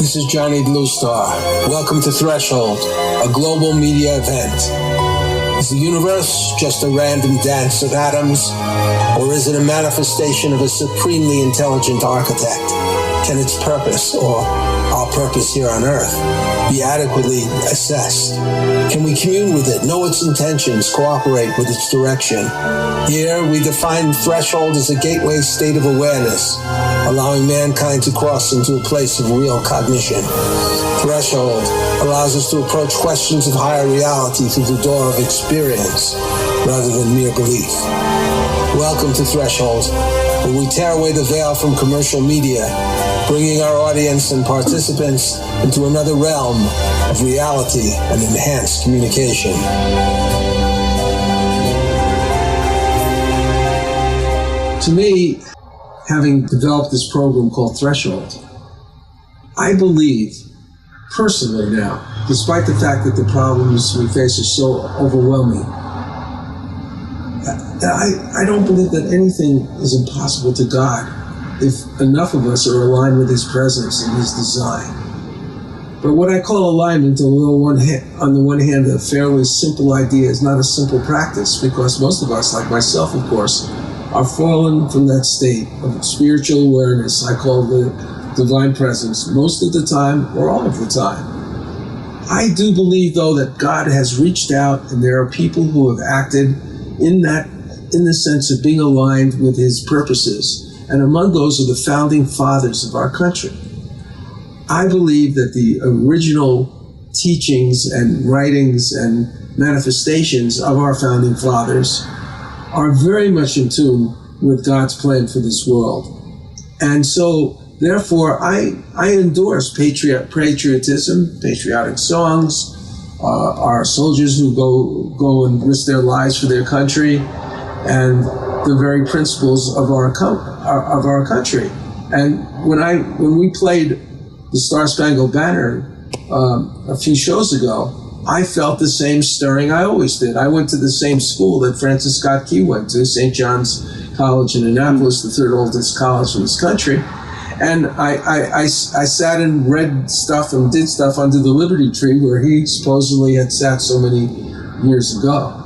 This is Johnny Bluestar. Welcome to Threshold, a global media event. Is the universe just a random dance of atoms, or is it a manifestation of a supremely intelligent architect? Can its purpose, or our purpose here on Earth, be adequately assessed? Can we commune with it, know its intentions, cooperate with its direction? Here, we define threshold as a gateway state of awareness, allowing mankind to cross into a place of real cognition. Threshold allows us to approach questions of higher reality through the door of experience, rather than mere belief. Welcome to Threshold, where we tear away the veil from commercial media, bringing our audience and participants into another realm of reality and enhanced communication. To me, having developed this program called Threshold, I believe, personally now, despite the fact that the problems we face are so overwhelming, I don't believe that anything is impossible to God if enough of us are aligned with His presence and His design. But what I call alignment, on the one hand, a fairly simple idea, is not a simple practice, because most of us, like myself, of course, are fallen from that state of spiritual awareness I call the divine presence, most of the time or all of the time. I do believe, though, that God has reached out, and there are people who have acted in the sense of being aligned with His purposes. And among those are the founding fathers of our country. I believe that the original teachings and writings and manifestations of our founding fathers are very much in tune with God's plan for this world. And so, therefore, I endorse patriotism, patriotic songs, our soldiers who go and risk their lives for their country, and the very principles of our country. And when we played the Star Spangled Banner a few shows ago, I felt the same stirring I always did. I went to the same school that Francis Scott Key went to, St. John's College in Annapolis, the third oldest college in this country. And I sat and read stuff and did stuff under the Liberty Tree where he supposedly had sat so many years ago.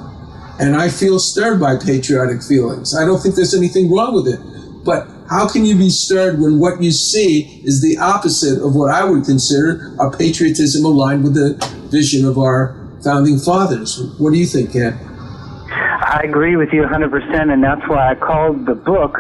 And I feel stirred by patriotic feelings. I don't think there's anything wrong with it. But how can you be stirred when what you see is the opposite of what I would consider a patriotism aligned with the vision of our founding fathers? What do you think, Ken? I agree with you 100%, and that's why I called the book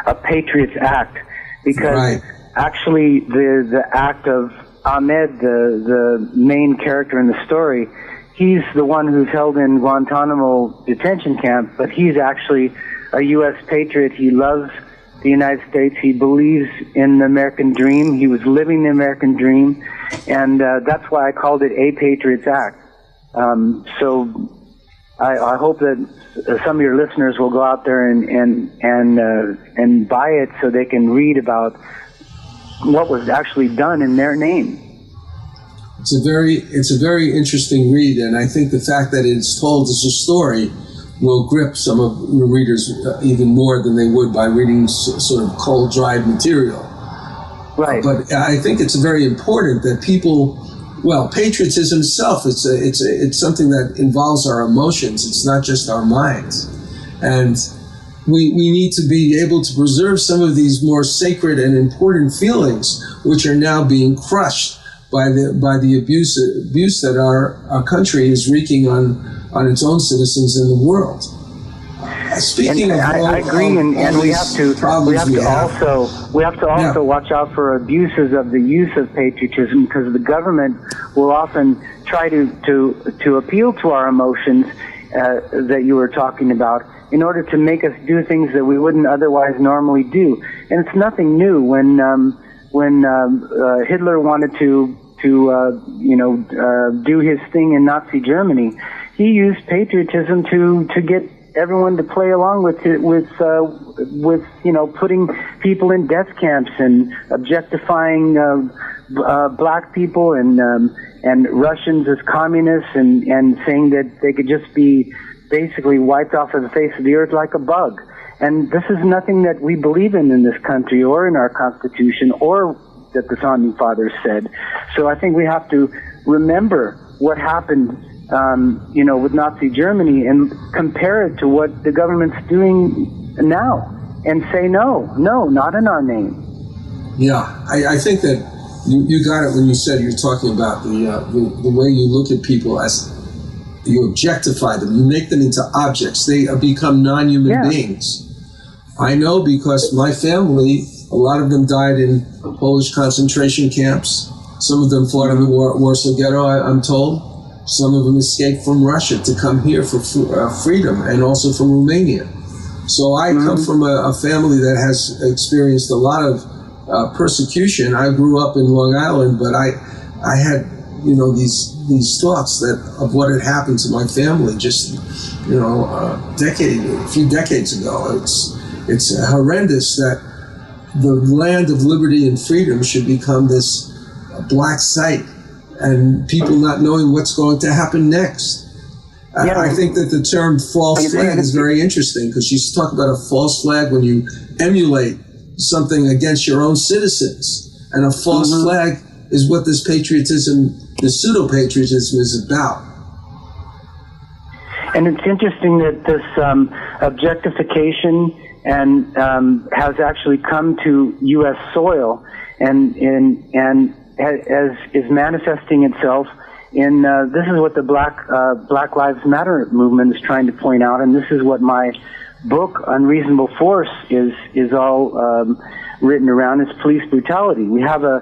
A Patriot's Act, because actually the act of Ahmed, the main character in the story, he's the one who's held in Guantanamo detention camp, but he's actually a U.S. patriot. He loves the United States. He believes in the American dream. He was living the American dream, and that's why I called it A Patriot's Act. So I hope that some of your listeners will go out there and buy it so they can read about what was actually done in their name. It's a very interesting read, and I think the fact that it's told as a story will grip some of your readers even more than they would by reading sort of cold, dried material. Right. But I think it's very important that people, patriotism itself, it's something that involves our emotions. It's not just our minds. And we need to be able to preserve some of these more sacred and important feelings, which are now being crushed by the abuse that our country is wreaking on its own citizens in the world. Speaking of, I agree, and we have to also watch out for abuses of the use of patriotism, because the government will often try to appeal to our emotions that you were talking about in order to make us do things that we wouldn't otherwise normally do. And it's nothing new. When Hitler wanted to do his thing in Nazi Germany, he used patriotism to get everyone to play along with putting people in death camps and objectifying black people and Russians as communists and saying that they could just be basically wiped off of the face of the earth like a bug. And this is nothing that we believe in this country or in our Constitution or that the founding fathers said. So I think we have to remember what happened, with Nazi Germany and compare it to what the government's doing now, and say no, not in our name. Yeah, I think that you got it when you said you're talking about the way you look at people as you objectify them, you make them into objects. They become non-human beings. I know because my family, a lot of them died in Polish concentration camps. Some of them fought in the Warsaw Ghetto, I'm told. Some of them escaped from Russia to come here for freedom, and also from Romania. So I come from a family that has experienced a lot of persecution. I grew up in Long Island, but I had, these thoughts of what had happened to my family just, a few decades ago. It's horrendous that the land of liberty and freedom should become this black site, and people not knowing what's going to happen next. I think that the term false flag is very interesting, because you talk about a false flag when you emulate something against your own citizens. And a false flag is what this patriotism, this pseudo-patriotism is about. And it's interesting that this objectification and has actually come to U.S. soil and is manifesting itself in this is what the Black Lives Matter movement is trying to point out, and this is what my book Unreasonable Force is all written around, is police brutality. We have a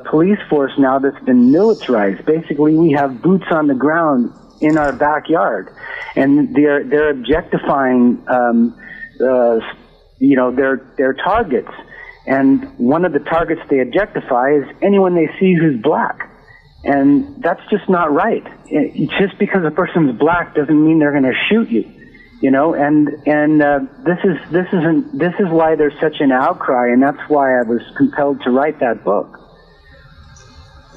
police force now that's been militarized. Basically, we have boots on the ground in our backyard, and they're objectifying their targets. And one of the targets they objectify is anyone they see who's black. And that's just not right. Just because a person's black doesn't mean they're going to shoot you, And this is why there's such an outcry, and that's why I was compelled to write that book.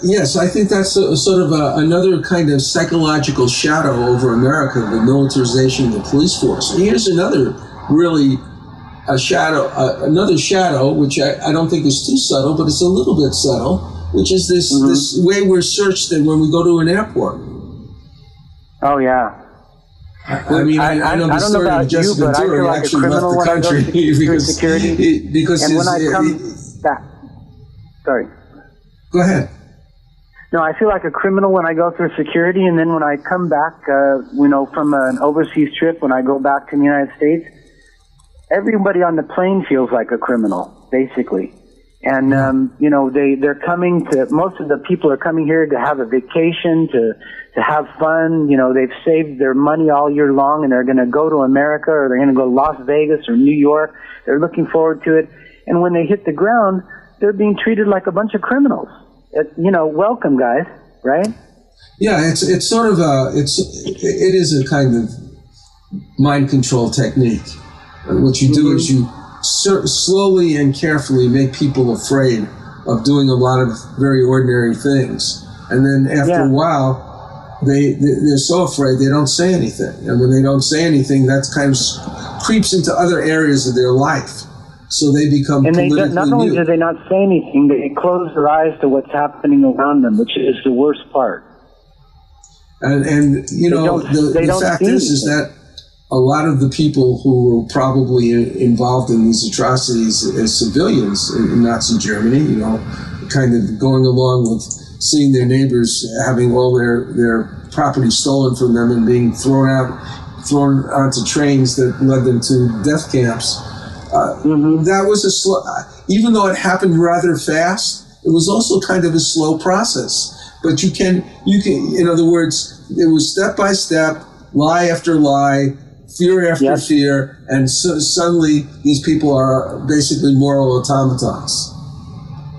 Yes, I think that's sort of another kind of psychological shadow over America, the militarization of the police force. And here's another really another shadow, which I don't think is too subtle, but it's a little bit subtle, which is this way we're searched when we go to an airport. Oh, yeah. I mean, I know the story of Jessica Ventura, who actually left the country because and when I come back, sorry. Go ahead. No, I feel like a criminal when I go through security, and then when I come back, from an overseas trip, when I go back to the United States, everybody on the plane feels like a criminal, basically. And, they're coming most of the people are coming here to have a vacation, to have fun. They've saved their money all year long, and they're going to go to America, or they're going to go to Las Vegas or New York. They're looking forward to it. And when they hit the ground, they're being treated like a bunch of criminals. Welcome, guys, right? Yeah, it's sort of it is a kind of mind control technique. What you do is you slowly and carefully make people afraid of doing a lot of very ordinary things. And then after a while, they're so afraid they don't say anything. And when they don't say anything, that kind of creeps into other areas of their life. So they become politically And not only do they not say anything, they close their eyes to what's happening around them, which is the worst part. And the fact is that a lot of the people who were probably involved in these atrocities as civilians in Nazi Germany, kind of going along with seeing their neighbors having all their property stolen from them and being thrown onto trains that led them to death camps. That was a slow, even though it happened rather fast, it was also kind of a slow process. But you can, in other words, it was step by step, lie after lie, fear after fear, and suddenly these people are basically moral automatons.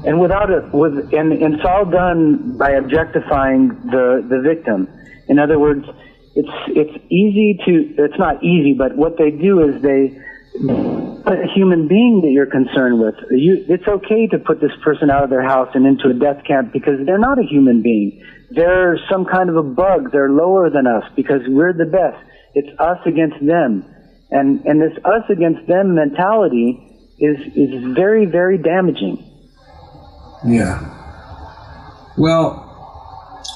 And and it's all done by objectifying the victim. In other words, it's not easy, but what they do is they put a human being that you're concerned with. It's okay to put this person out of their house and into a death camp because they're not a human being. They're some kind of a bug. They're lower than us because we're the best. It's us against them. And this us against them mentality is very, very damaging. Yeah. Well,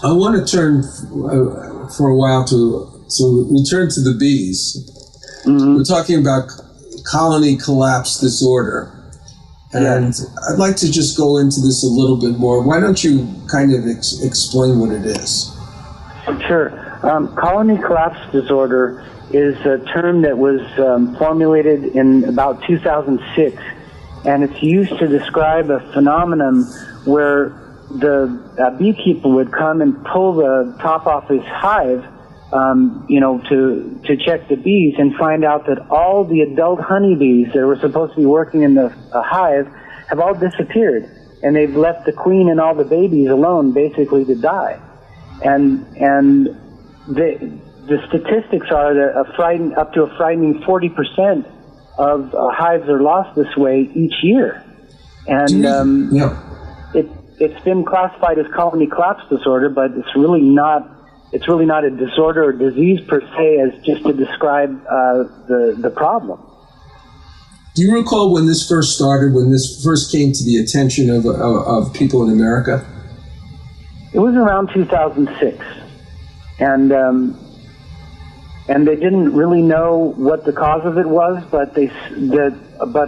I want to turn for a while to return to the bees. Mm-hmm. We're talking about colony collapse disorder. And I'd like to just go into this a little bit more. Why don't you kind of explain what it is? Sure. Colony collapse disorder is a term that was formulated in about 2006, and it's used to describe a phenomenon where the beekeeper would come and pull the top off his hive, to check the bees, and find out that all the adult honeybees that were supposed to be working in the hive have all disappeared, and they've left the queen and all the babies alone, basically to die. And the statistics are that up to a frightening 40% of hives are lost this way each year, and it's been classified as colony collapse disorder, but it's really not. It's really not a disorder or disease per se, as just to describe the problem. Do you recall when this first started, when this first came to the attention of people in America? It was around 2006, and they didn't really know what the cause of it was, but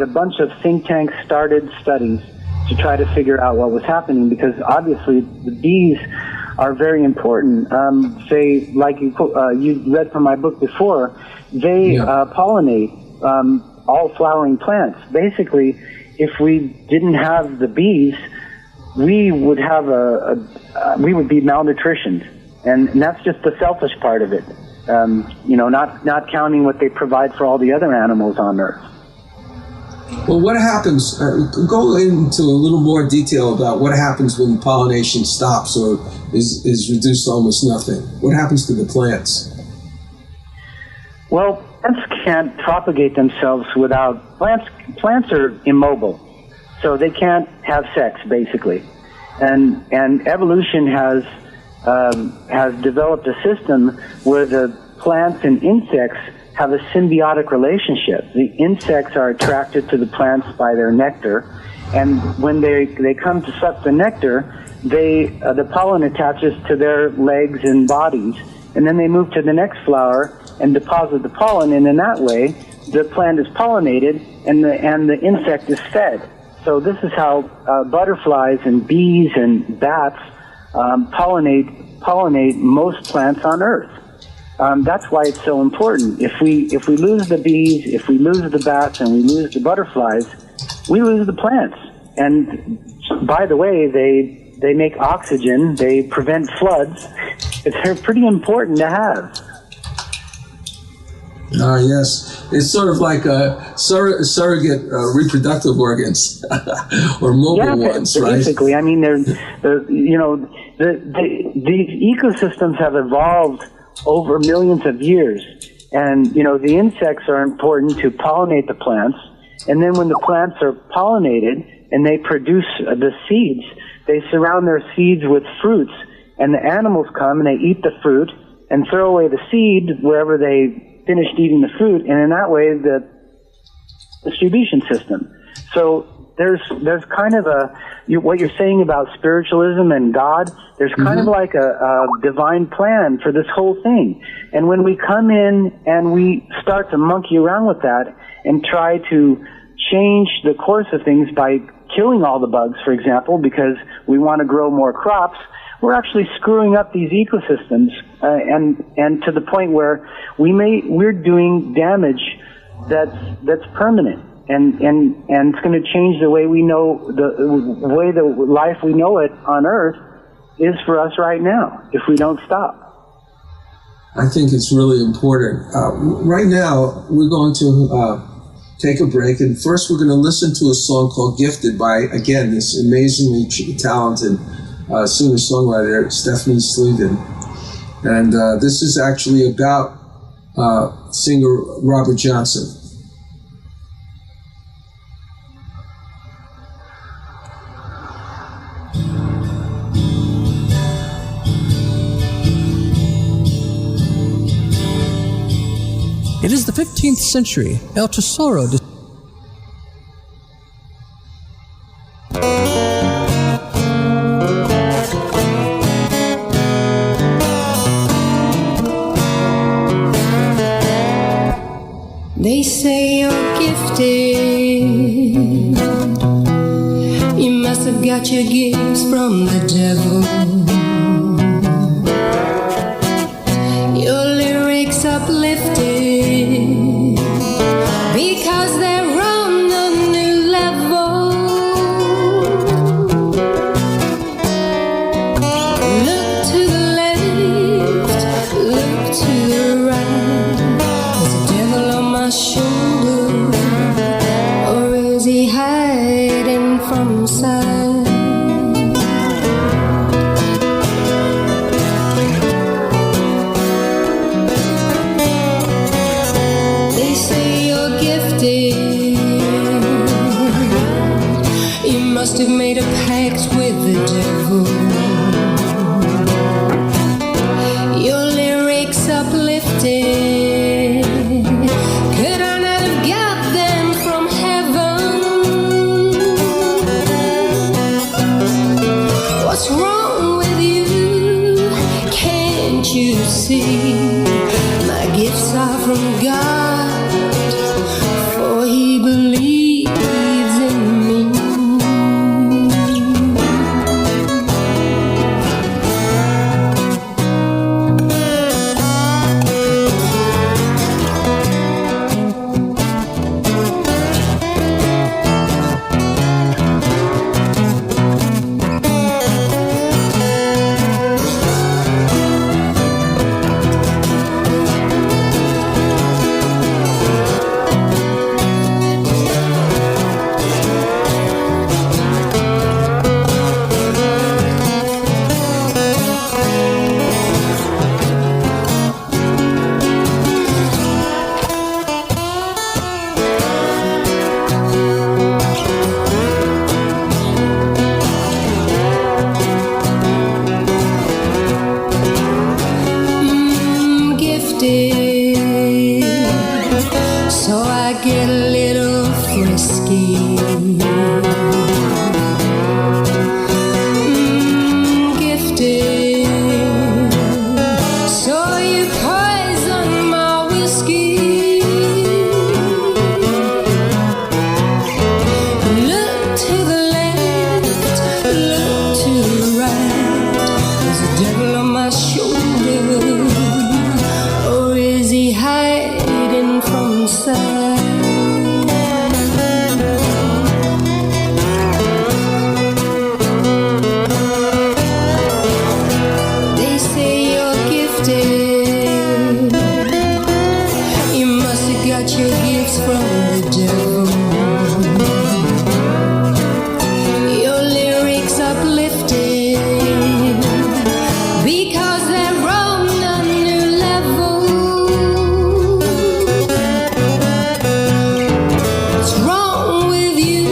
a bunch of think tanks started studies to try to figure out what was happening, because obviously the bees are very important. They, like you read from my book before, they pollinate all flowering plants. Basically, if we didn't have the bees, we would have we would be malnutritioned, and that's just the selfish part of it. Not counting what they provide for all the other animals on Earth. Well, what happens? Go into a little more detail about what happens when pollination stops or is reduced to almost nothing. What happens to the plants? Well, plants can't propagate themselves without plants are immobile, so they can't have sex basically, and evolution has developed a system where the plants and insects have a symbiotic relationship. The insects are attracted to the plants by their nectar, and when they come to suck the nectar, the pollen attaches to their legs and bodies, and then they move to the next flower and deposit the pollen, and in that way, the plant is pollinated and the insect is fed. So this is how butterflies and bees and bats pollinate most plants on Earth. That's why it's so important. If we lose the bees, if we lose the bats, and we lose the butterflies, we lose the plants. And by the way, they make oxygen, they prevent floods. They're pretty important to have. Yes. It's sort of like surrogate reproductive organs or mobile ones, right? Basically. I mean, these ecosystems have evolved over millions of years, and the insects are important to pollinate the plants, and then when the plants are pollinated and they produce the seeds, they surround their seeds with fruits, and the animals come and they eat the fruit and throw away the seed wherever they finished eating the fruit, and in that way the distribution system. So there's kind of what you're saying about spiritualism and God, there's kind of like a divine plan for this whole thing. And when we come in and we start to monkey around with that and try to change the course of things by killing all the bugs, for example, because we want to grow more crops, we're actually screwing up these ecosystems, and to the point where we're doing damage that's permanent. And it's going to change the way we know the life we know it on Earth is for us right now if we don't stop. I think it's really important. Right now, we're going to take a break, and first we're going to listen to a song called "Gifted" by, again, this amazingly talented singer-songwriter Stephanie Sleven, and this is actually about singer Robert Johnson. It is the 15th century. El Tesoro. have got your gifts from the devil. Your lyrics uplifted because they're on a new level. Look to the left, look to the right. There's a devil on my shoulder, or is he hiding from sight? They say you're gifted. You must have made a pact with the devil. Your lyrics uplifted. Could I not have got them from heaven? What's wrong with you? Can't you see? My gifts are from God, for He believes in me. Gifted, so I get a little frisky. Gifted, so you poison my whiskey. Look to the left, look to the right. There's a devil on my shoulder, or is he hiding from sight? They say you're gifted. You must have got your gifts from the devil. Your lyrics uplifted because they're on a new level. What's wrong with you?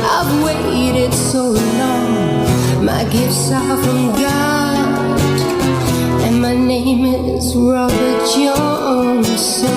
I've waited so long. My gifts are from God, and my name is Robert Johnson.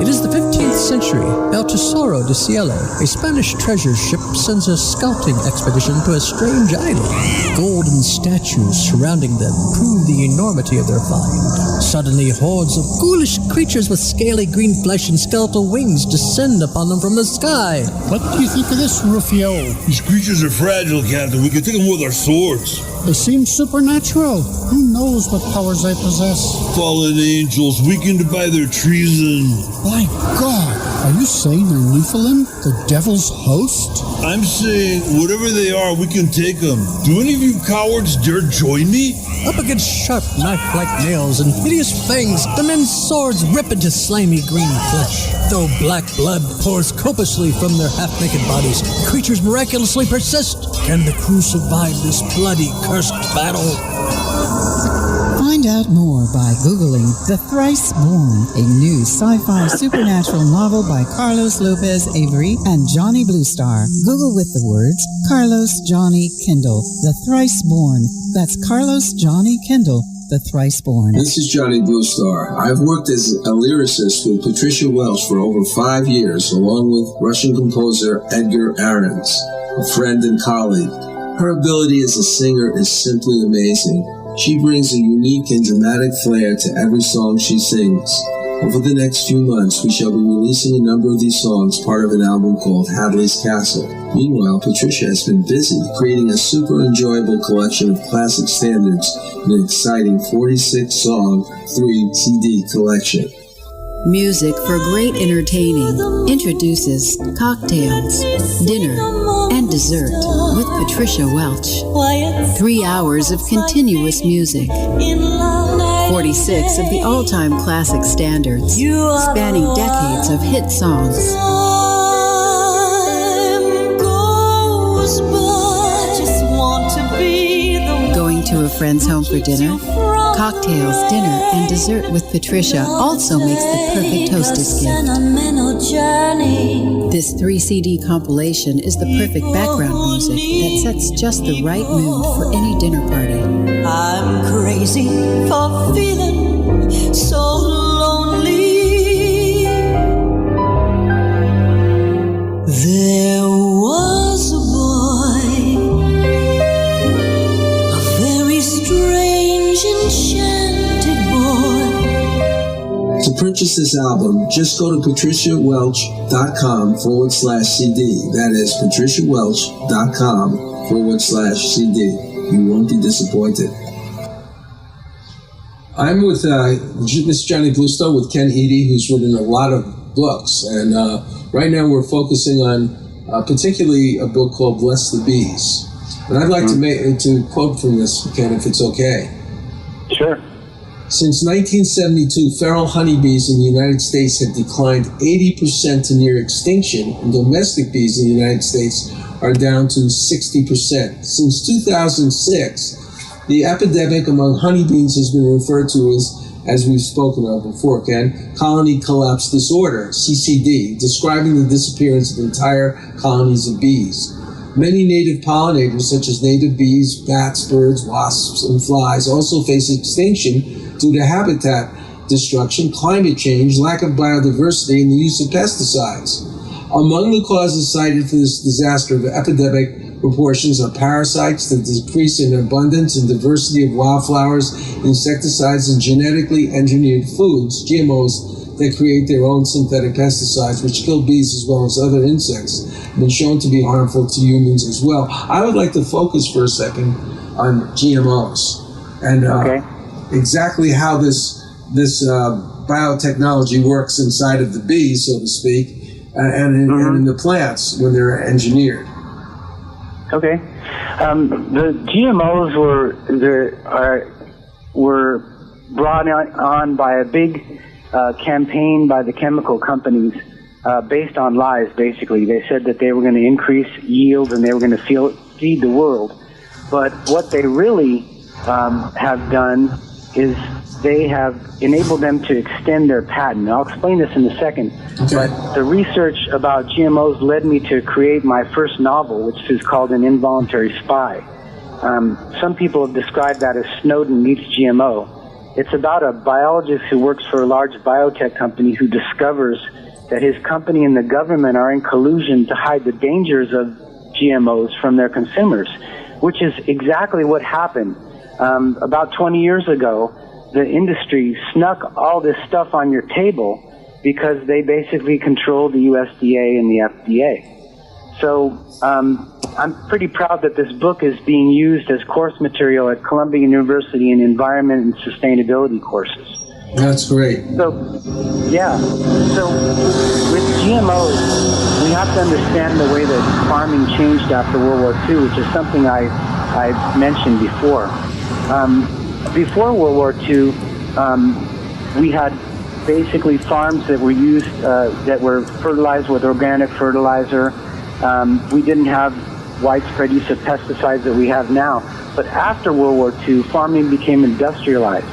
It is the 15th century. El Tesoro de Cielo, a Spanish treasure ship, sends a scouting expedition to a strange island. Golden statues surrounding them prove the enormity of their find. Suddenly, hordes of ghoulish creatures with scaly green flesh and skeletal wings descend upon them from the sky. What do you think of this, Rufio? These creatures are fragile, Captain. We can take them with our swords. They seem supernatural. Who knows what powers they possess? Fallen angels, weakened by their treason. My God, are you saying they're Nephilim, the devil's host? I'm saying, whatever they are, we can take them. Do any of you cowards dare join me? Up against sharp knife-like nails and hideous fangs, the men's swords rip into slimy green flesh. Though black blood pours copiously from their half-naked bodies, creatures miraculously persist. Can the crew survive this bloody, cursed battle? Find out more by Googling The Thrice Born, a new sci-fi supernatural novel by Carlos Lopez Avery and Johnny Bluestar. Google with the words Carlos Johnny Kendall, The Thrice Born. That's Carlos Johnny Kendall, The Thrice-Born. This is Johnny Bluestar. I've worked as a lyricist with Patricia Welch for over 5 years, along with Russian composer Edgar Ahrens, a friend and colleague. Her ability as a singer is simply amazing. She brings a unique and dramatic flair to every song she sings. Over the next few months, we shall be releasing a number of these songs, part of an album called Hadley's Castle. Meanwhile, Patricia has been busy creating a super enjoyable collection of classic standards in an exciting 46-song, 3-CD collection. Music for great entertaining introduces Cocktails, Dinner, and Dessert with Patricia Welch. 3 hours of continuous music. 46 of the all-time classic standards, spanning decades of hit songs. Going to a friend's home for dinner? Cocktails, Dinner, and Dessert with Patricia also makes the perfect hostess gift. This 3-CD compilation is the perfect background music that sets just the right mood for any dinner party. I'm crazy for feeling so lonely. There was a boy, a very strange, enchanted boy. To purchase this album, just go to patriciawelch.com/CD. That is patriciawelch.com/CD. You won't be disappointed. I'm with this is Johnny Bluestar with Ken Eady, who's written a lot of books, and right now we're focusing on particularly a book called Bless the Bees. And I'd like to quote from this, Ken, if it's okay. Sure. Since 1972, feral honeybees in the United States have declined 80% to near extinction, and domestic bees in the United States are down to 60%. Since 2006, the epidemic among honeybees has been referred to as we've spoken of before, Ken, colony collapse disorder, CCD, describing the disappearance of entire colonies of bees. Many native pollinators, such as native bees, bats, birds, wasps, and flies, also face extinction due to habitat destruction, climate change, lack of biodiversity, and the use of pesticides. Among the causes cited for this disaster of epidemic proportions are parasites, the decrease in abundance and diversity of wildflowers, insecticides, and genetically engineered foods, GMOs, that create their own synthetic pesticides, which kill bees as well as other insects, and been shown to be harmful to humans as well. I would like to focus for a second on GMOs and exactly how this biotechnology works inside of the bee, so to speak, and in the plants when they're engineered. Okay. The GMOs were brought on by a big campaign by the chemical companies based on lies, basically. They said that they were going to increase yield and they were going to feed the world. But what they really have done is they have enabled them to extend their patent. I'll explain this in a second. Okay. But the research about GMOs led me to create my first novel, which is called An Involuntary Spy. Some people have described that as Snowden meets GMO. It's about a biologist who works for a large biotech company who discovers that his company and the government are in collusion to hide the dangers of GMOs from their consumers, which is exactly what happened. About 20 years ago, the industry snuck all this stuff on your table because they basically controlled the USDA and the FDA. So I'm pretty proud that this book is being used as course material at Columbia University in environment and sustainability courses. That's great. So, yeah. So with GMOs, we have to understand the way that farming changed after World War II, which is something I mentioned before. Before World War II, we had basically farms that were used, that were fertilized with organic fertilizer. We didn't have widespread use of pesticides that we have now. But after World War II, farming became industrialized.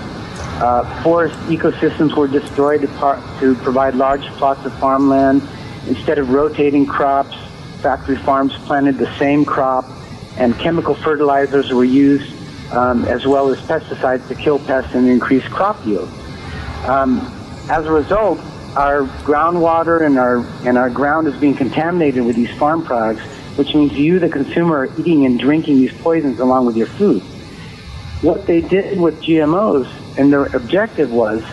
Forest ecosystems were destroyed to provide large plots of farmland. Instead of rotating crops, factory farms planted the same crop, and chemical fertilizers were used as well as pesticides to kill pests and increase crop yield. As a result, our groundwater and our ground is being contaminated with these farm products, which means you, the consumer, are eating and drinking these poisons along with your food. What they did with GMOs, and their objective was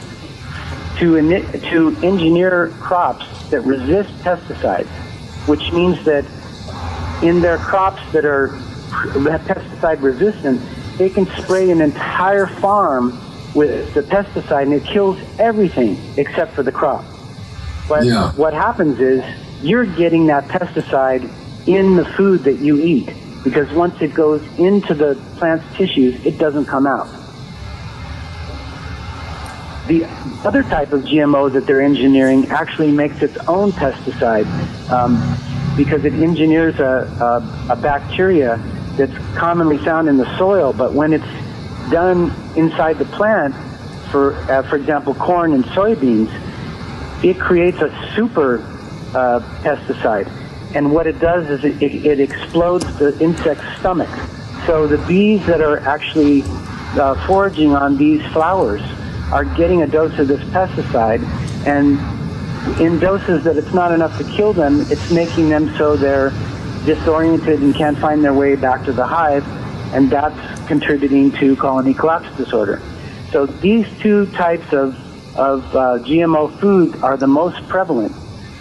to engineer crops that resist pesticides, which means that in their crops that are pesticide resistant, they can spray an entire farm with the pesticide and it kills everything except for the crop. But what happens is you're getting that pesticide in the food that you eat, because once it goes into the plant's tissues, it doesn't come out. The other type of GMO that they're engineering actually makes its own pesticide because it engineers a bacteria that's commonly found in the soil, but when it's done inside the plant, for example, corn and soybeans, it creates a super pesticide. And what it does is it explodes the insect's stomach. So the bees that are actually foraging on these flowers are getting a dose of this pesticide, and in doses that it's not enough to kill them, it's making them so they're disoriented and can't find their way back to the hive, and that's contributing to colony collapse disorder. So these two types of GMO food are the most prevalent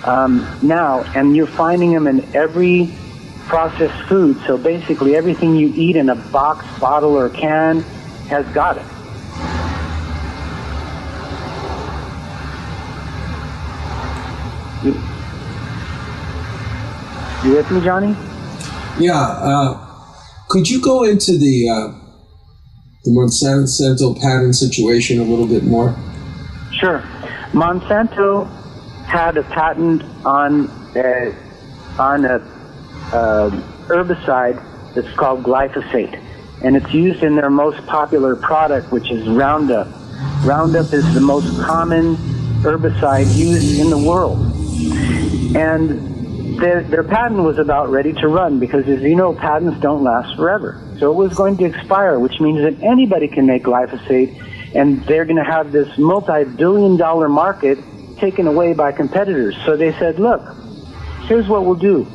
now, and you're finding them in every processed food. So basically everything you eat in a box, bottle, or can has got it. You with me, Johnny? Yeah. Could you go into the Monsanto patent situation a little bit more? Sure. Monsanto had a patent on a herbicide that's called glyphosate, and it's used in their most popular product, which is Roundup. Roundup is the most common herbicide used in the world, and their patent was about ready to run because, as you know, patents don't last forever. So it was going to expire, which means that anybody can make glyphosate, and they're going to have this multi-billion-dollar market taken away by competitors. So they said, look, here's what we'll do.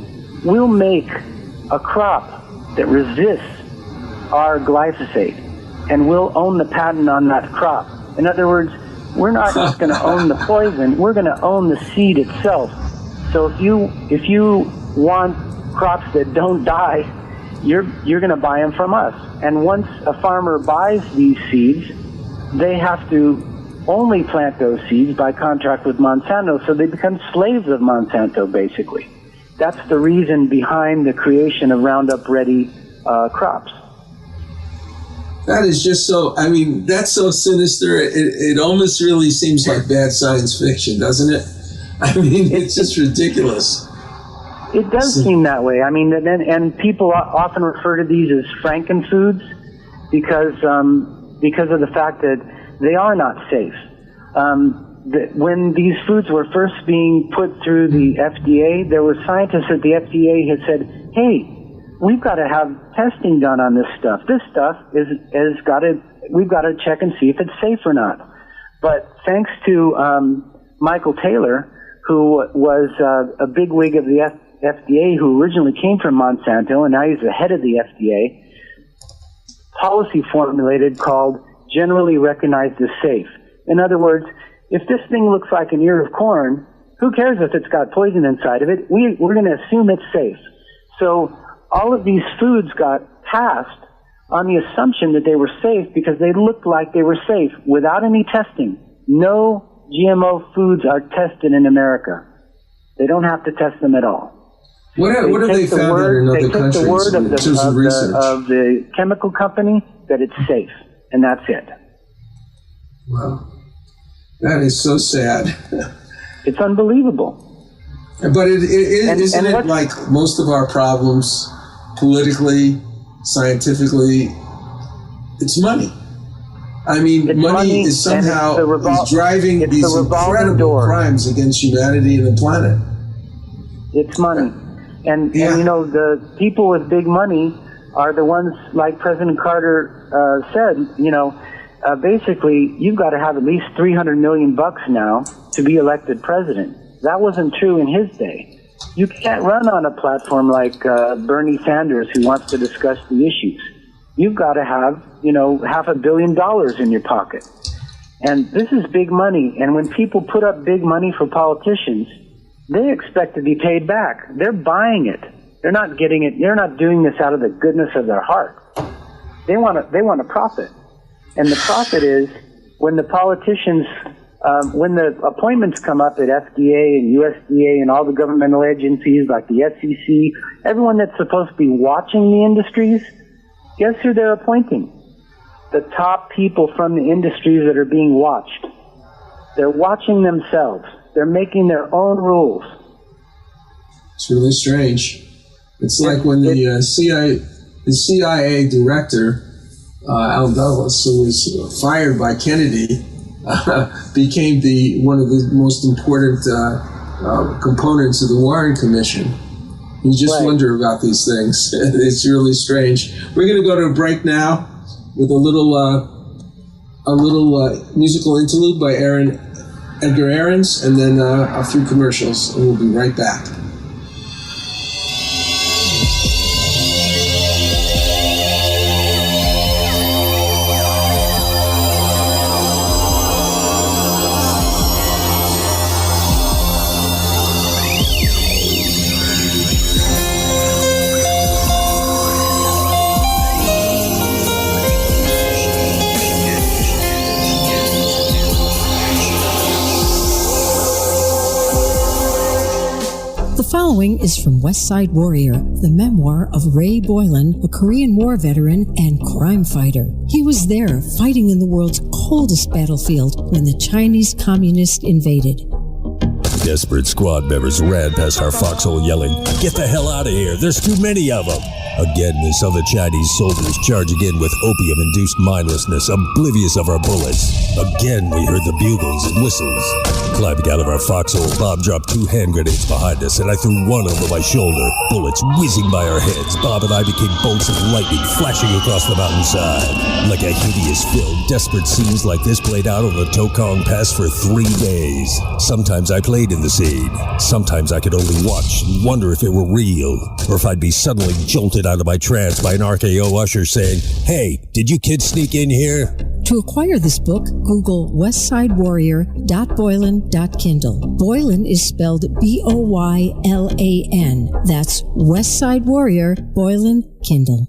We'll make a crop that resists our glyphosate, and we'll own the patent on that crop. In other words, we're not just going to own the poison, we're going to own the seed itself. So if you want crops that don't die, you're going to buy them from us. And once a farmer buys these seeds, they have to only plant those seeds by contract with Monsanto, so they become slaves of Monsanto, basically. That's the reason behind the creation of Roundup Ready crops. That is just so, I mean, that's so sinister. It almost really seems like bad science fiction, doesn't it? I mean, it's just ridiculous. It does seem that way. I mean, and people often refer to these as frankenfoods because of the fact that they are not safe. When these foods were first being put through the FDA, there were scientists at the FDA had said, hey, we've got to have testing done on this stuff. This stuff we've got to check and see if it's safe or not. But thanks to Michael Taylor, who was a bigwig of the FDA, who originally came from Monsanto, and now he's the head of the FDA, policy formulated called generally recognized as safe. In other words, if this thing looks like an ear of corn, who cares if it's got poison inside of it? We're going to assume it's safe. So all of these foods got passed on the assumption that they were safe because they looked like they were safe without any testing. No GMO foods are tested in America. They don't have to test them at all. What have they found in other countries? They take the word of the chemical company that it's safe, and that's it. Wow. That is so sad. It's unbelievable. But isn't it like most of our problems, politically, scientifically, it's money. I mean, money is somehow driving these incredible crimes against humanity and the planet. It's money. And you know, the people with big money are the ones, like President Carter said, basically, you've got to have at least $300 million now to be elected president. That wasn't true in his day. You can't run on a platform like Bernie Sanders, who wants to discuss the issues. You've got to have, $500 million in your pocket. And this is big money. And when people put up big money for politicians, they expect to be paid back. They're buying it. They're not getting it. They're not doing this out of the goodness of their heart. They want a profit. And the profit is when the politicians, when the appointments come up at FDA and USDA and all the governmental agencies like the SEC, everyone that's supposed to be watching the industries, guess who they're appointing? The top people from the industries that are being watched. They're watching themselves. They're making their own rules. It's really strange. It's like when the CIA director, Al Dulles, who was fired by Kennedy, became one of the most important components of the Warren Commission. You just wonder about these things. It's really strange. We're going to go to a break now with a little musical interlude by Edgar Ahrens, and then a few commercials, and we'll be right back. The following is from West Side Warrior, the memoir of Ray Boylan, a Korean War veteran and crime fighter. He was there fighting in the world's coldest battlefield when the Chinese communists invaded. Desperate squad members ran past our foxhole yelling, "Get the hell out of here, there's too many of them!" Again, we saw the Chinese soldiers charging in with opium-induced mindlessness, oblivious of our bullets. Again, we heard the bugles and whistles. Climbing out of our foxhole, Bob dropped 2 hand grenades behind us, and I threw one over my shoulder. Bullets whizzing by our heads, Bob and I became bolts of lightning flashing across the mountainside. Like a hideous film, desperate scenes like this played out on the Tokong Pass for 3 days. Sometimes I played in the scene. Sometimes I could only watch and wonder if it were real, or if I'd be suddenly jolted out of my trance by an RKO usher saying, "Hey, did you kids sneak in here?" To acquire this book, Google westsidewarrior.boylan.kindle. Boylan is spelled Boylan. That's West Side Warrior, Boylan, Kindle.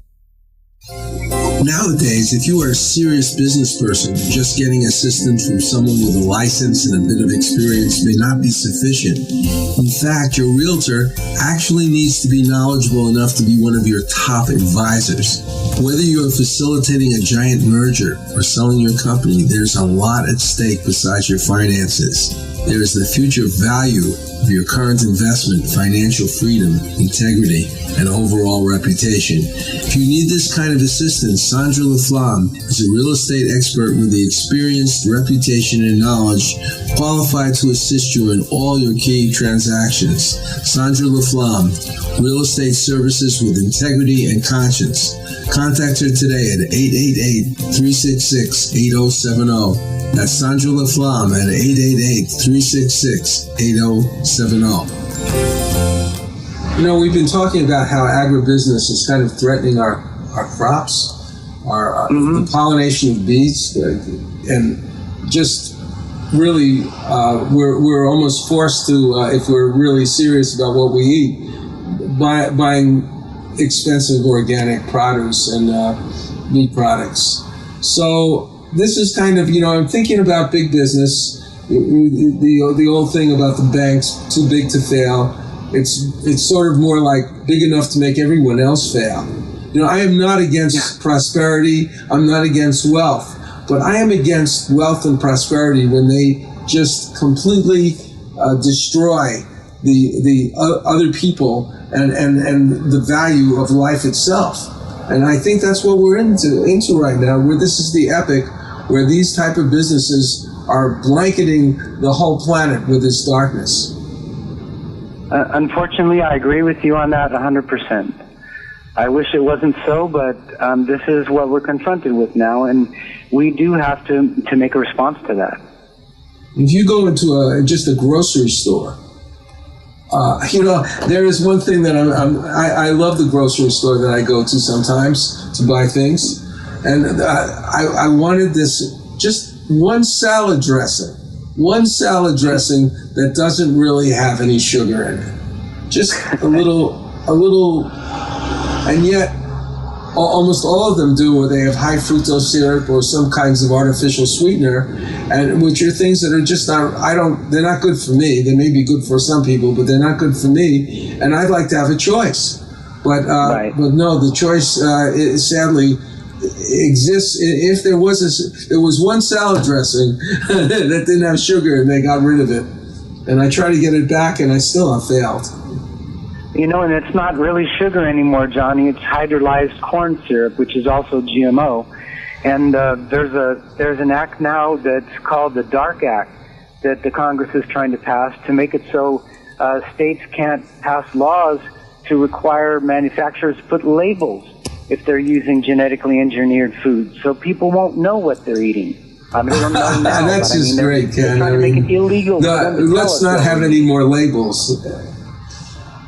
Nowadays, if you are a serious business person, just getting assistance from someone with a license and a bit of experience may not be sufficient. In fact, your realtor actually needs to be knowledgeable enough to be one of your top advisors. Whether you're facilitating a giant merger or selling your company, there's a lot at stake besides your finances. There is the future value of your current investment, financial freedom, integrity, and overall reputation. If you need this kind of assistance, Sandra LaFlamme is a real estate expert with the experience, reputation, and knowledge qualified to assist you in all your key transactions. Sandra LaFlamme, real estate services with integrity and conscience. Contact her today at 888-366-8070. That's Sandra LaFlamme at 888-366-8070. You know, we've been talking about how agribusiness is kind of threatening our crops, the pollination of bees, and just really we're almost forced to, if we're really serious about what we eat, buying expensive organic produce and meat products. So this is kind of, I'm thinking about big business, the old thing about the banks, too big to fail. It's sort of more like big enough to make everyone else fail. I am not against prosperity. I'm not against wealth. But I am against wealth and prosperity when they just completely destroy the other people and the value of life itself. And I think that's what we're into right now, where this is the epoch where these type of businesses are blanketing the whole planet with this darkness. Unfortunately, I agree with you on that 100%. I wish it wasn't so, but this is what we're confronted with now, and we do have to make a response to that. If you go into just a grocery store, there is one thing that I love the grocery store that I go to sometimes to buy things, and I wanted just one salad dressing that doesn't really have any sugar in it, just a little, and yet almost all of them do, or they have high fructose syrup or some kinds of artificial sweetener, and which are things that are just they're not good for me. They may be good for some people, but they're not good for me, and I'd like to have a choice. But no, the choice sadly exists. If there was one salad dressing that didn't have sugar and they got rid of it, and I tried to get it back and I still have failed. And it's not really sugar anymore, Johnny. It's hydrolyzed corn syrup, which is also GMO. And there's an act now that's called the DARK Act that the Congress is trying to pass to make it so states can't pass laws to require manufacturers to put labels if they're using genetically engineered food, so people won't know what they're eating. I mean, they don't know now, that's just great, Ken. They're trying to make it illegal. Let's not have any more labels.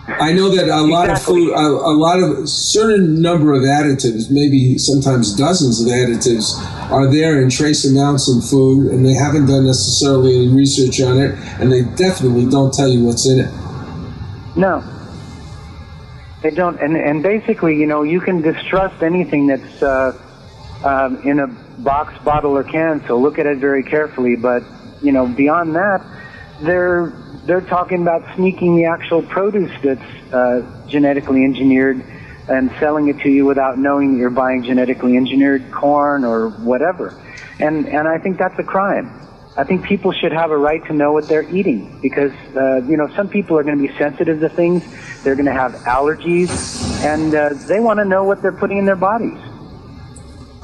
I know that a lot of food, a certain number of additives, maybe sometimes dozens of additives, are there in trace amounts in food, and they haven't done necessarily any research on it, and they definitely don't tell you what's in it. No, they don't. And basically, you can distrust anything that's in a box, bottle, or can, so look at it very carefully. But, beyond that, they're talking about sneaking the actual produce that's genetically engineered and selling it to you without knowing that you're buying genetically engineered corn or whatever. And I think that's a crime. I think people should have a right to know what they're eating because, some people are going to be sensitive to things. They're going to have allergies, and they want to know what they're putting in their bodies.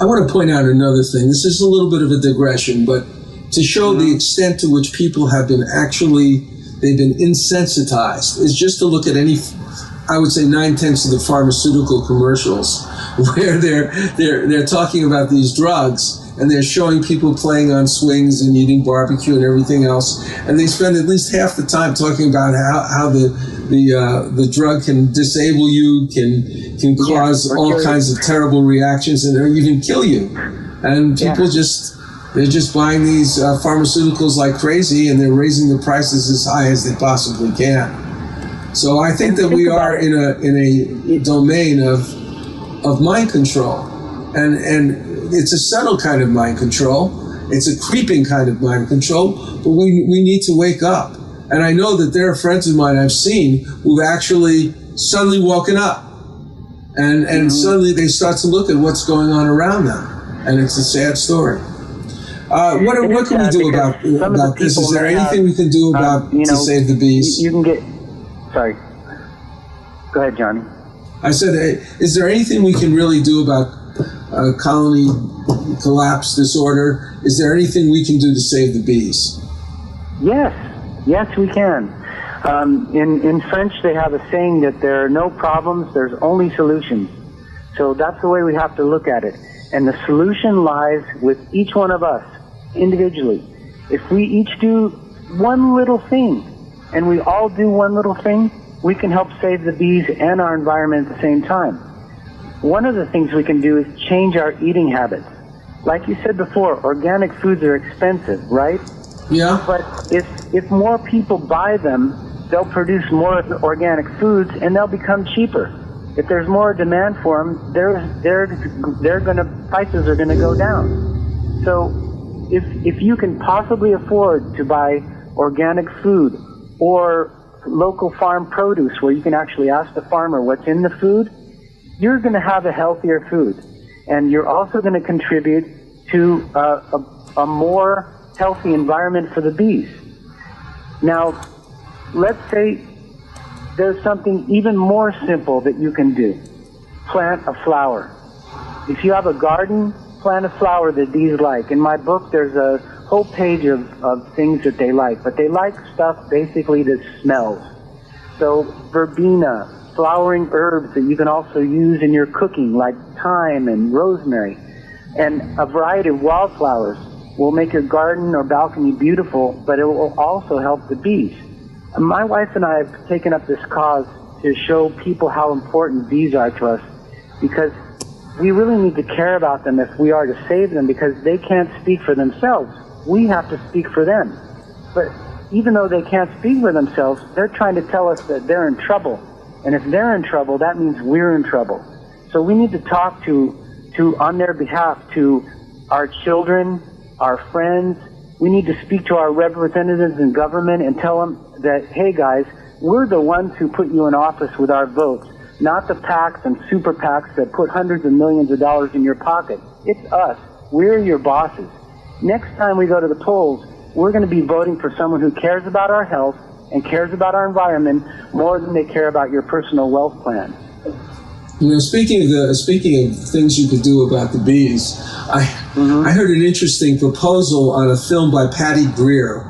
I want to point out another thing. This is a little bit of a digression, but to show the extent to which people have been they've been insensitized is just to look at I would say 9/10 of the pharmaceutical commercials where they're talking about these drugs and they're showing people playing on swings and eating barbecue and everything else, and they spend at least half the time talking about how the drug can disable you, can cause all kinds of terrible reactions, and even kill you. And people they're just buying these pharmaceuticals like crazy, and they're raising the prices as high as they possibly can. So I think that we are in a domain of mind control, and it's a subtle kind of mind control. It's a creeping kind of mind control, but we need to wake up. And I know that there are friends of mine I've seen who've actually suddenly woken up, and suddenly they start to look at what's going on around them, and it's a sad story. What can we do about this? Is there anything we can do to save the bees? You can get... Sorry. Go ahead, Johnny. I said, is there anything we can really do about colony collapse disorder? Is there anything we can do to save the bees? Yes, we can. In French, they have a saying that there are no problems, there's only solutions. So that's the way we have to look at it. And the solution lies with each one of us, individually. If we each do one little thing, and we all do one little thing, we can help save the bees and our environment at the same time. One of the things we can do is change our eating habits. Like you said before, organic foods are expensive, right? Yeah. But if more people buy them, they'll produce more organic foods and they'll become cheaper. If there's more demand for them, prices are gonna go down. So if you can possibly afford to buy organic food or local farm produce where you can actually ask the farmer what's in the food, you're going to have a healthier food. And you're also going to contribute to a more healthy environment for the bees. Now, let's say there's something even more simple that you can do. Plant a flower. If you have a garden, plant a flower that bees like. In my book, there's a whole page of things that they like, but they like stuff basically that smells. So verbena, flowering herbs that you can also use in your cooking, like thyme and rosemary. And a variety of wildflowers will make your garden or balcony beautiful, but it will also help the bees. My wife and I have taken up this cause to show people how important bees are to us, because we really need to care about them if we are to save them, because they can't speak for themselves. We have to speak for them. But even though they can't speak for themselves, they're trying to tell us that they're in trouble. And if they're in trouble, that means we're in trouble. So we need to talk to on their behalf to our children, our friends. We need to speak to our representatives in government and tell them that, hey guys, we're the ones who put you in office with our votes, not the PACs and super PACs that put hundreds of millions of dollars in your pocket. It's us. We're your bosses. Next time we go to the polls, we're going to be voting for someone who cares about our health and cares about our environment more than they care about your personal wealth plan. You know, speaking of things you could do about the bees, I heard an interesting proposal on a film by Patty Greer,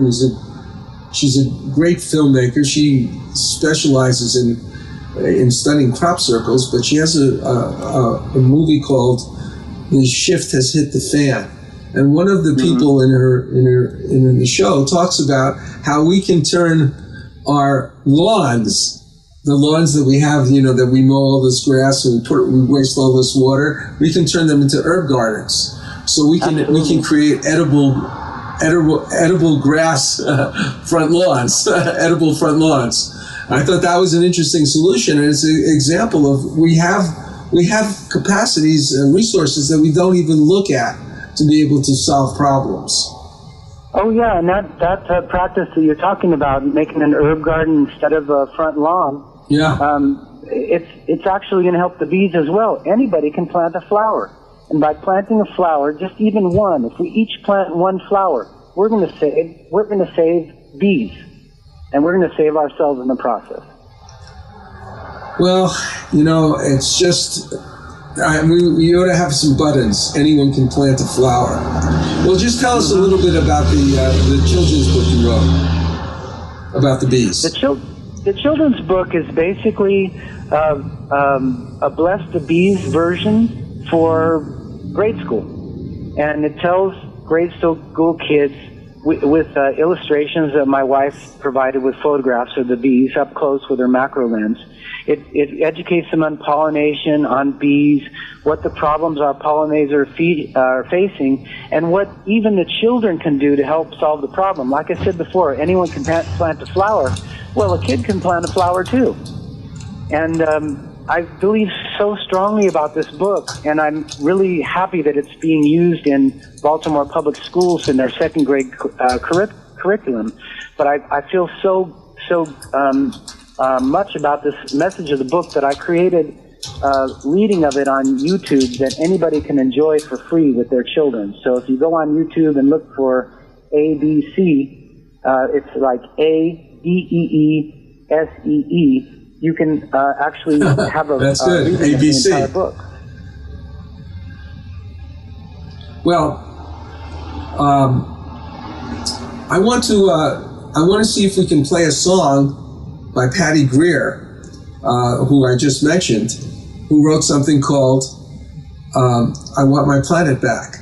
she's a great filmmaker. She specializes in studying crop circles, but she has a movie called "The Shift Has Hit the Fan," and one of the people in the show talks about how we can turn our lawns. The lawns that we have, you know, that we mow all this grass and we waste all this water, we can turn them into herb gardens. So we can create edible grass front lawns, edible front lawns. I thought that was an interesting solution, and it's an example of we have capacities and resources that we don't even look at to be able to solve problems. Oh yeah, and that practice that you're talking about, making an herb garden instead of a front lawn, it's actually going to help the bees as well. Anybody can plant a flower, and by planting a flower, just even one, if we each plant one flower, we're going to save bees, and we're going to save ourselves in the process. Well, you know, it's just. We ought to have some buttons. Anyone can plant a flower. Well, just tell us a little bit about the children's book you wrote about the bees. The children's book is basically a Bless the Bees version for grade school. And it tells grade school kids with illustrations that my wife provided with photographs of the bees up close with her macro lens. It educates them on pollination, on bees, what the problems our pollinators are facing, and what even the children can do to help solve the problem. Like I said before, anyone can plant a flower. Well, a kid can plant a flower too. And I believe so strongly about this book, and I'm really happy that it's being used in Baltimore public schools in their second grade curriculum. But I feel so much about this message of the book that I created reading of it on YouTube that anybody can enjoy for free with their children. So if you go on YouTube and look for ABC, it's like ABEESEE. You can actually have a That's good. reading of the ABC. entire book. Well, I want to see if we can play a song by Patty Greer, who I just mentioned, who wrote something called "I Want My Planet Back."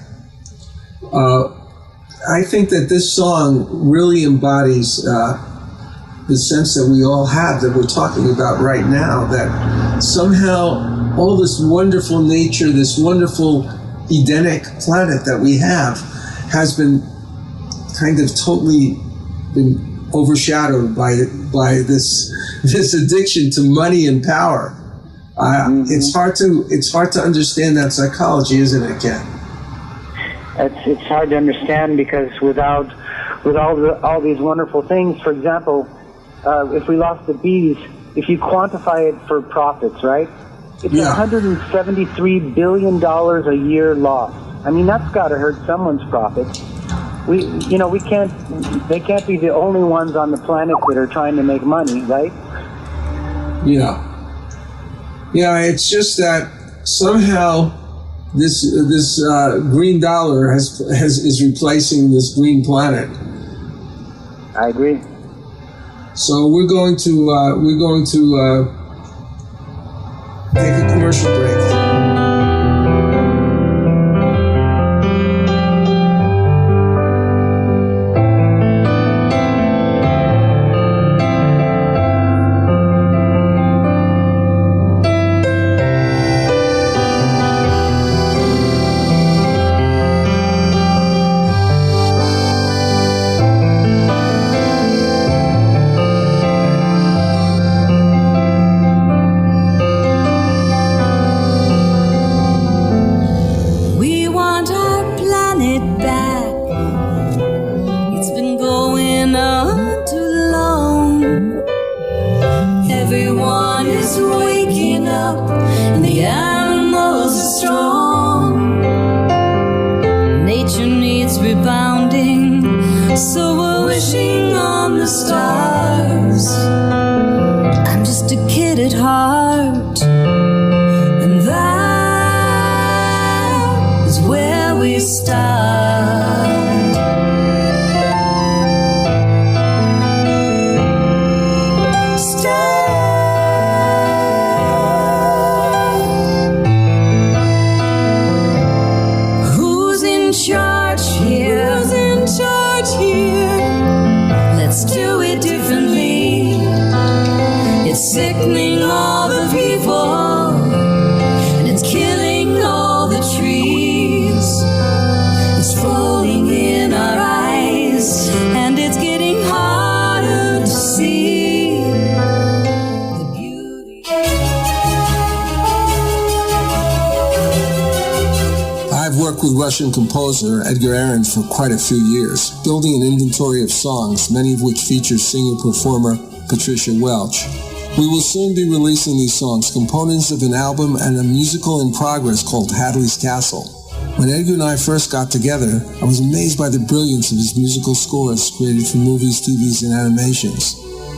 I think that this song really embodies the sense that we all have, that we're talking about right now, that somehow all this wonderful nature, this wonderful Edenic planet that we have, has been kind of totally been overshadowed by this addiction to money and power. It's hard to understand that psychology, isn't it, Ken? It's hard to understand because with all these wonderful things, for example, if we lost the bees, if you quantify it for profits, right? It's $173 billion a year lost. I mean, that's got to hurt someone's profits. They can't be the only ones on the planet that are trying to make money, right? Yeah. Yeah, it's just that somehow this green dollar is replacing this green planet. I agree. So we're going to take a commercial break. Russian composer Edgar Ahrens for quite a few years, building an inventory of songs, many of which feature singer-performer Patricia Welch. We will soon be releasing these songs, components of an album and a musical in progress called Hadley's Castle. When Edgar and I first got together, I was amazed by the brilliance of his musical scores created for movies, TVs, and animations.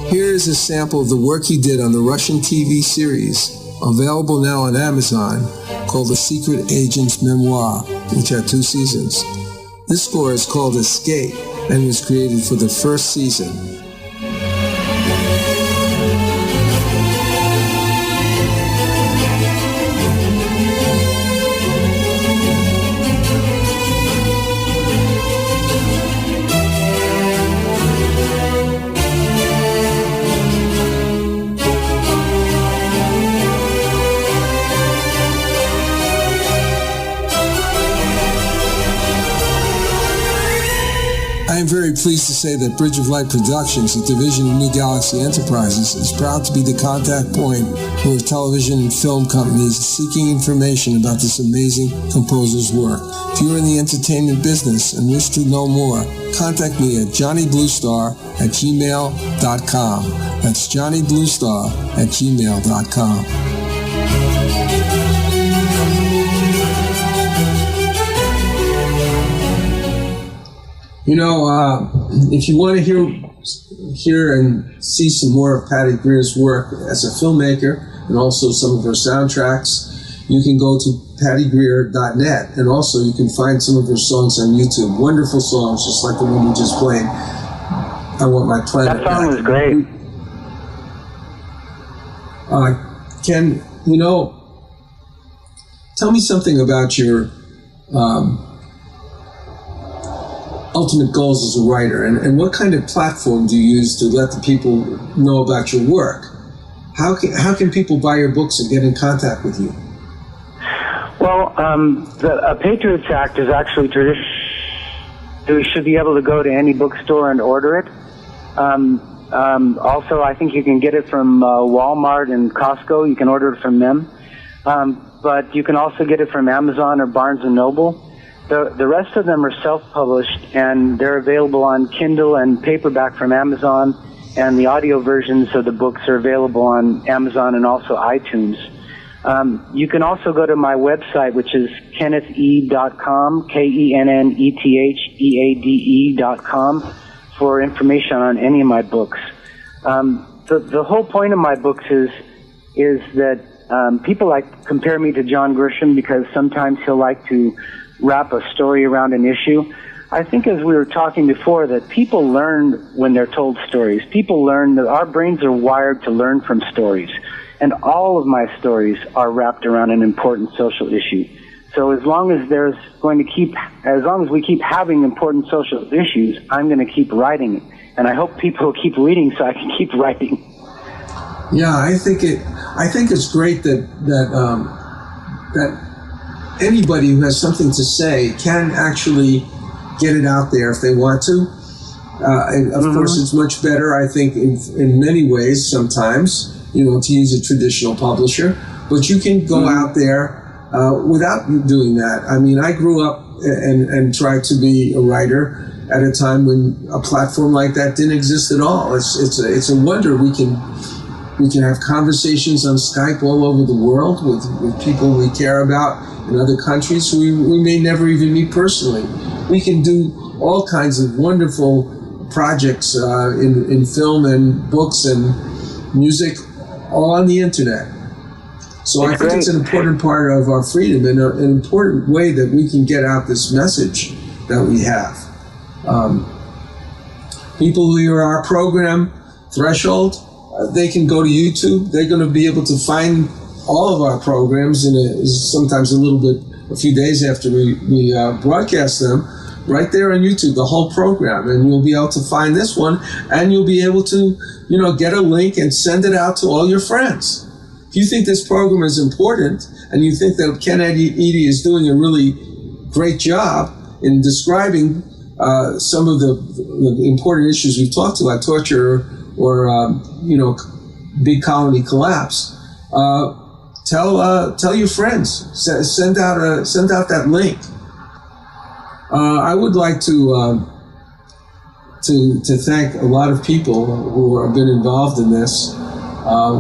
Here is a sample of the work he did on the Russian TV series, available now on Amazon, called The Secret Agent's Memoir, which had 2 seasons. This score is called Escape and was created for the first season. I am very pleased to say that Bridge of Light Productions, a division of New Galaxy Enterprises, is proud to be the contact point for television and film companies seeking information about this amazing composer's work. If you are in the entertainment business and wish to know more, contact me at johnnybluestar@gmail.com. That's johnnybluestar@gmail.com. You know, if you want to hear and see some more of Patty Greer's work as a filmmaker and also some of her soundtracks, you can go to pattygreer.net, and also you can find some of her songs on YouTube. Wonderful songs, just like the one you just played. I Want My Planet Back. That song was great. Ken, you know, tell me something about your ultimate goals as a writer, and what kind of platform do you use to let the people know about your work? How can people buy your books and get in contact with you? Well, a Patriots Act is actually traditional. You should be able to go to any bookstore and order it. Also, I think you can get it from Walmart and Costco. You can order it from them. But you can also get it from Amazon or Barnes & Noble. The rest of them are self-published, and they're available on Kindle and paperback from Amazon, and the audio versions of the books are available on Amazon and also iTunes. You can also go to my website, which is kennethe.com, KENNETHEADE.com, for information on any of my books. The whole point of my books is that people compare me to John Grisham because sometimes he'll like to wrap a story around an issue. I think, as we were talking before, that people learn when they're told stories. People learn that our brains are wired to learn from stories. And all of my stories are wrapped around an important social issue. So as long as we keep having important social issues, I'm going to keep writing it. And I hope people will keep reading so I can keep writing. Yeah, I think it's great that anybody who has something to say can actually get it out there if they want to. And of course, it's much better, I think, in many ways sometimes, to use a traditional publisher. But you can go out there without doing that. I mean, I grew up and tried to be a writer at a time when a platform like that didn't exist at all. It's a wonder we can have conversations on Skype all over the world with people we care about in other countries who we may never even meet personally. We can do all kinds of wonderful projects in film and books and music all on the internet. So I think it's an important part of our freedom and an important way that we can get out this message that we have. People who hear our program, Threshold, they can go to YouTube. They're going to be able to find all of our programs sometimes a few days after we broadcast them, right there on YouTube, the whole program. And you'll be able to find this one, and you'll be able to, get a link and send it out to all your friends. If you think this program is important, and you think that Ken Eady is doing a really great job in describing some of the important issues we've talked about, torture or big colony collapse, tell your friends. Send out that link. I would like to thank a lot of people who have been involved in this.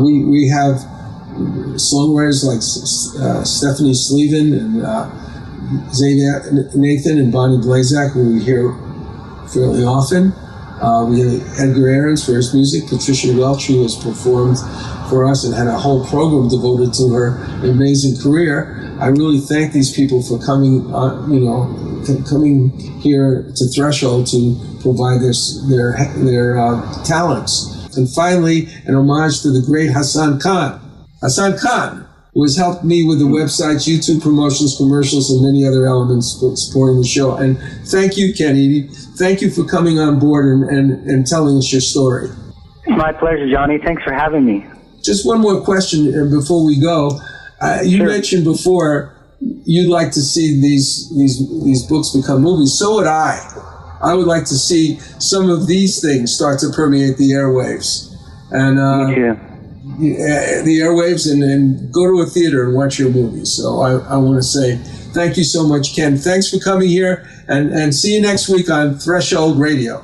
We have songwriters like Stephanie Sleven and Xavier Nathan and Bonnie Blazak, who we hear fairly often. We have Edgar Ahrens for his music, Patricia Welch, who has performed for us and had a whole program devoted to her amazing career. I really thank these people for coming here to Threshold to provide their talents. And finally, an homage to the great Hassan Khan, who has helped me with the websites, YouTube promotions, commercials, and many other elements supporting the show. And thank you, Ken Eady. Thank you for coming on board and telling us your story. My pleasure, Johnny. Thanks for having me. Just one more question before we go. You mentioned before you'd like to see these books become movies. So would I. I would like to see some of these things start to permeate the airwaves. And me too. The airwaves and go to a theater and watch your movies. So I want to say thank you so much, Ken. Thanks for coming here, and see you next week on Threshold Radio.